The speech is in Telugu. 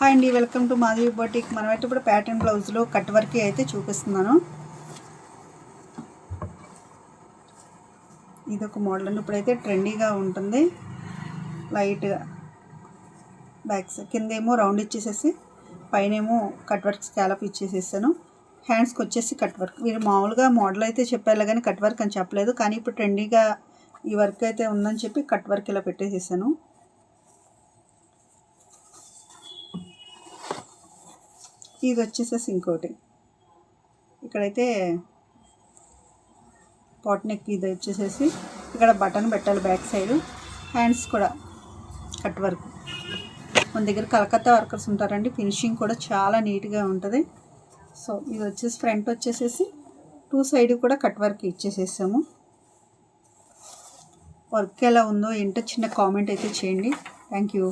హాయ్ అండి, వెల్కమ్ టు మాధవి బొటిక్. మనమైతే ఇప్పుడు ప్యాటర్న్ బ్లౌజ్లో కట్ వర్క్ అయితే చూపిస్తున్నాను. ఇది ఒక మోడల్ అండి. ఇప్పుడైతే ట్రెండీగా ఉంటుంది. లైట్గా బ్యాక్స్ కిందేమో రౌండ్ ఇచ్చేసేసి పైనేమో కట్ వర్క్ స్కాలప్ ఇచ్చేసేసాను. హ్యాండ్స్కి వచ్చేసి కట్ వర్క్. మీరు మామూలుగా మోడల్ అయితే చెప్పారు కానీ కట్ వర్క్ అని చెప్పలేదు. కానీ ఇప్పుడు ట్రెండీగా ఈ వర్క్ అయితే ఉందని చెప్పి కట్ వర్క్ ఇలా పెట్టేసేసాను. ఇది వచ్చేసేసి ఇంకోటి ఇక్కడైతే పాట్ నెక్. ఇది వచ్చేసేసి ఇక్కడ బటన్ పెట్టాలి బ్యాక్ సైడ్. హ్యాండ్స్ కూడా కట్ వర్క్. మన దగ్గర కలకత్తా వర్కర్స్ ఉంటారండి. ఫినిషింగ్ కూడా చాలా నీట్గా ఉంటుంది. సో ఇది వచ్చేసి ఫ్రంట్ వచ్చేసేసి 2 సైడ్ కూడా కట్ వర్క్ ఇచ్చేసేసాము. వర్క్ ఎలా ఉందో ఏంటో చిన్న కామెంట్ అయితే చేయండి. Thank you.